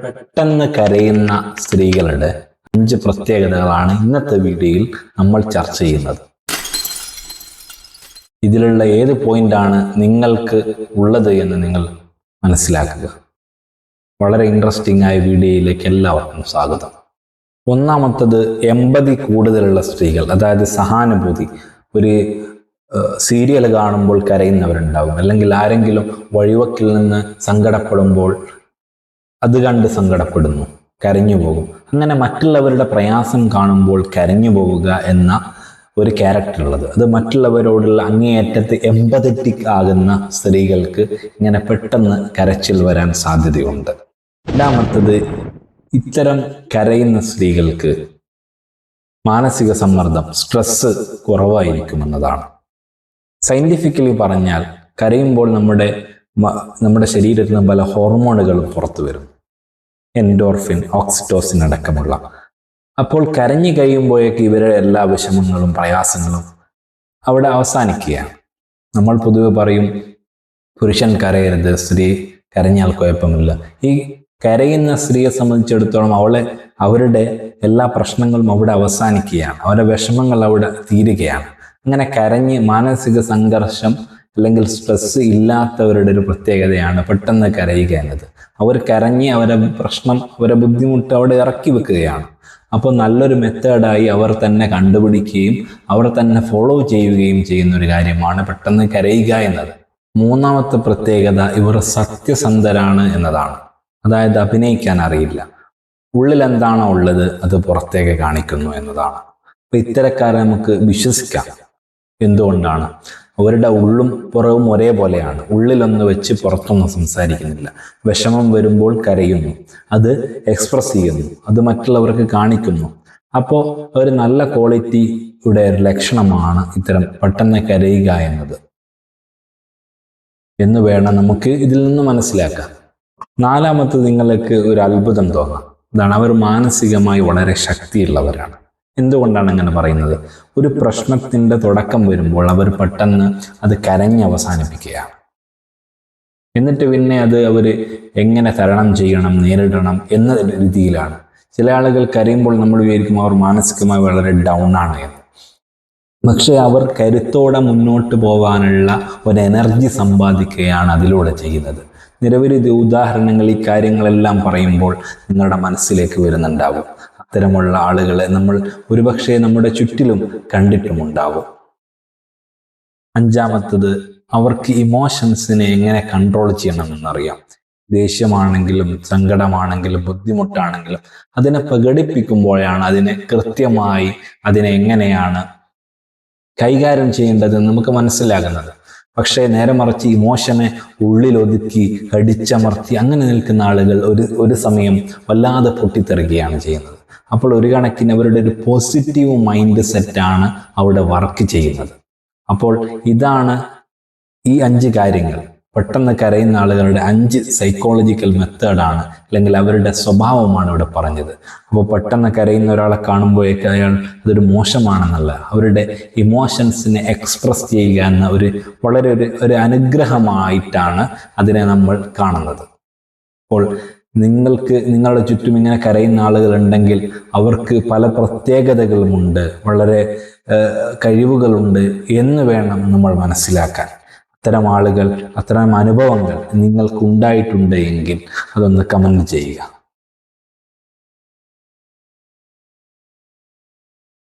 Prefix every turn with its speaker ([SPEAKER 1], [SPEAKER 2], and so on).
[SPEAKER 1] പെട്ടെന്ന് കരയുന്ന സ്ത്രീകളുടെ 5 പ്രത്യേകതകളാണ് ഇന്നത്തെ വീഡിയോയിൽ നമ്മൾ ചർച്ച ചെയ്യുന്നത്. ഇതിലുള്ള ഏത് പോയിന്റാണ് നിങ്ങൾക്ക് ഉള്ളത് എന്ന് നിങ്ങൾ മനസ്സിലാക്കുക. വളരെ ഇൻട്രസ്റ്റിംഗ് ആയ വീഡിയോയിലേക്ക് എല്ലാവർക്കും സ്വാഗതം. ഒന്നാമത്തത് എമ്പതി കൂടുതലുള്ള സ്ത്രീകൾ, അതായത് സഹാനുഭൂതി. ഒരു സീരിയൽ കാണുമ്പോൾ കരയുന്നവരുണ്ടാവും, അല്ലെങ്കിൽ ആരെങ്കിലും വഴിവക്കിൽ നിന്ന് സങ്കടപ്പെടുമ്പോൾ അത് കണ്ട് സങ്കടപ്പെടുന്നു, കരഞ്ഞു പോകും. അങ്ങനെ മറ്റുള്ളവരുടെ പ്രയാസം കാണുമ്പോൾ കരഞ്ഞു പോവുക എന്ന ഒരു ക്യാരക്ടർ ഉള്ളത്, അത് മറ്റുള്ളവരോടുള്ള അങ്ങേയറ്റത്ത് എമ്പതറ്റിക് ആകുന്ന സ്ത്രീകൾക്ക് ഇങ്ങനെ പെട്ടെന്ന് കരച്ചിൽ വരാൻ സാധ്യതയുണ്ട്. രണ്ടാമത്തത്, ഇത്തരം കരയുന്ന സ്ത്രീകൾക്ക് മാനസിക സമ്മർദ്ദം, സ്ട്രെസ് കുറവായിരിക്കുമെന്നതാണ്. സയന്റിഫിക്കലി പറഞ്ഞാൽ കരയുമ്പോൾ നമ്മുടെ ശരീരത്തിൽ നിന്ന് പല ഹോർമോണുകളും പുറത്തു വരും, എൻഡോർഫിൻ, ഓക്സിറ്റോസിൻ അടക്കമുള്ള. അപ്പോൾ കരഞ്ഞു കഴിയുമ്പോഴേക്ക് ഇവരുടെ എല്ലാ വിഷമങ്ങളും പ്രയാസങ്ങളും അവിടെ അവസാനിക്കുകയാണ്. നമ്മൾ പൊതുവെ പറയും പുരുഷൻ കരയരുത്, സ്ത്രീ കരഞ്ഞാൽ കുഴപ്പമില്ല. ഈ കരയുന്ന സ്ത്രീയെ സംബന്ധിച്ചിടത്തോളം അവരുടെ എല്ലാ പ്രശ്നങ്ങളും അവിടെ അവസാനിക്കുകയാണ്, അവരുടെ വിഷമങ്ങൾ അവിടെ തീരുകയാണ്. അങ്ങനെ കരഞ്ഞ് മാനസിക സംഘർഷം അല്ലെങ്കിൽ സ്ട്രെസ് ഇല്ലാത്തവരുടെ ഒരു പ്രത്യേകതയാണ് പെട്ടെന്ന് കരയുക എന്നത്. അവർ കരഞ്ഞ് അവരുടെ പ്രശ്നം, അവരുടെ ബുദ്ധിമുട്ട് അവിടെ ഇറക്കി വെക്കുകയാണ്. അപ്പോൾ നല്ലൊരു മെത്തേഡായി അവർ തന്നെ കണ്ടുപിടിക്കുകയും അവർ തന്നെ ഫോളോ ചെയ്യുകയും ചെയ്യുന്ന ഒരു കാര്യമാണ് പെട്ടെന്ന് കരയുക എന്നത്. മൂന്നാമത്തെ പ്രത്യേകത, ഇവർ സത്യസന്ധരാണ് എന്നതാണ്. അതായത് അഭിനയിക്കാൻ അറിയില്ല, ഉള്ളിൽ എന്താണോ ഉള്ളത് അത് പുറത്തേക്ക് കാണിക്കുന്നു എന്നതാണ്. അപ്പൊ ഇത്തരക്കാരെ നമുക്ക് വിശ്വസിക്കാം. എന്തുകൊണ്ടാണ്? അവരുടെ ഉള്ളും പുറവും ഒരേപോലെയാണ്. ഉള്ളിലൊന്ന് വെച്ച് പുറത്തൊന്നും സംസാരിക്കുന്നില്ല. വിഷമം വരുമ്പോൾ കരയുന്നു, അത് എക്സ്പ്രസ് ചെയ്യുന്നു, അത് മറ്റുള്ളവർക്ക് കാണിക്കുന്നു. അപ്പോൾ ഒരു നല്ല ക്വാളിറ്റിയുടെ ഒരു ലക്ഷണമാണ് ഇത്തരം പെട്ടെന്ന് കരയുക എന്നത് എന്ന് വേണം നമുക്ക് ഇതിൽ നിന്ന് മനസ്സിലാക്കാം. നാലാമത്തത്, നിങ്ങൾക്ക് ഒരു അത്ഭുതം തോന്നാം. അതാണ്, അവർ മാനസികമായി വളരെ ശക്തിയുള്ളവരാണ്. എന്തുകൊണ്ടാണ് അങ്ങനെ പറയുന്നത്? ഒരു പ്രശ്നത്തിൻ്റെ തുടക്കം വരുമ്പോൾ അവർ പെട്ടെന്ന് അത് കരഞ്ഞ് അവസാനിപ്പിക്കുകയാണ്. എന്നിട്ട് പിന്നെ അത് അവർ എങ്ങനെ തരണം ചെയ്യണം, നേരിടണം എന്ന രീതിയിലാണ്. ചില ആളുകൾ കരയുമ്പോൾ നമ്മൾ വിചാരിക്കും അവർ മാനസികമായി വളരെ ഡൗൺ ആണ് എന്ന്. പക്ഷെ അവർ കരുത്തോടെ മുന്നോട്ട് പോകാനുള്ള ഒരു എനർജി സമ്പാദിക്കുകയാണ് അതിലൂടെ ചെയ്യുന്നത്. നിരവധി ഉദാഹരണങ്ങൾ ഈ കാര്യങ്ങളെല്ലാം പറയുമ്പോൾ നിങ്ങളുടെ മനസ്സിലേക്ക് വരുന്നുണ്ടാവും. അത്തരമുള്ള ആളുകളെ നമ്മൾ ഒരുപക്ഷെ നമ്മുടെ ചുറ്റിലും കണ്ടിട്ടുമുണ്ടാവും. അഞ്ചാമത്തത്, അവർക്ക് ഇമോഷൻസിനെ എങ്ങനെ കൺട്രോൾ ചെയ്യണമെന്നറിയാം. ദേഷ്യമാണെങ്കിലും സങ്കടമാണെങ്കിലും ബുദ്ധിമുട്ടാണെങ്കിലും അതിനെ പ്രകടിപ്പിക്കുമ്പോഴാണ് അതിനെ കൃത്യമായി അതിനെ എങ്ങനെയാണ് കൈകാര്യം ചെയ്യേണ്ടതെന്ന് നമുക്ക് മനസ്സിലാകുന്നത്. പക്ഷേ നേരെ മറിച്ച് ഇമോഷനെ ഉള്ളിലൊതുക്കി കടിച്ചമർത്തി അങ്ങനെ നിൽക്കുന്ന ആളുകൾ ഒരു സമയം വല്ലാതെ പൊട്ടിത്തെറിക്കുകയാണ് ചെയ്യുന്നത്. അപ്പോൾ ഒരു കണക്കിന് അവരുടെ ഒരു പോസിറ്റീവ് മൈൻഡ് സെറ്റാണ് അവിടെ വർക്ക് ചെയ്യുന്നത്. അപ്പോൾ ഇതാണ് ഈ 5 കാര്യങ്ങൾ, പെട്ടെന്ന് കരയുന്ന ആളുകളുടെ 5 സൈക്കോളജിക്കൽ മെത്തേഡാണ്, അല്ലെങ്കിൽ അവരുടെ സ്വഭാവമാണ് ഇവിടെ പറഞ്ഞത്. അപ്പോൾ പെട്ടെന്ന് കരയുന്ന ഒരാളെ കാണുമ്പോഴേക്ക് അയാൾ അതൊരു മോശമാണെന്നല്ല, അവരുടെ ഇമോഷൻസിനെ എക്സ്പ്രസ് ചെയ്യുക എന്ന വളരെ ഒരു അനുഗ്രഹമായിട്ടാണ് അതിനെ നമ്മൾ കാണുന്നത്. അപ്പോൾ നിങ്ങളുടെ ചുറ്റും ഇങ്ങനെ കരയുന്ന ആളുകൾ ഉണ്ടെങ്കിൽ അവർക്ക് പല പ്രത്യേകതകളുമുണ്ട്, വളരെ കഴിവുകളുണ്ട് എന്ന് വേണം നമ്മൾ മനസ്സിലാക്കാൻ. അത്തരം ആളുകൾ, അത്തരം അനുഭവങ്ങൾ നിങ്ങൾക്കുണ്ടായിട്ടുണ്ട് എങ്കിൽ അതൊന്ന് കമൻറ്റ് ചെയ്യുക.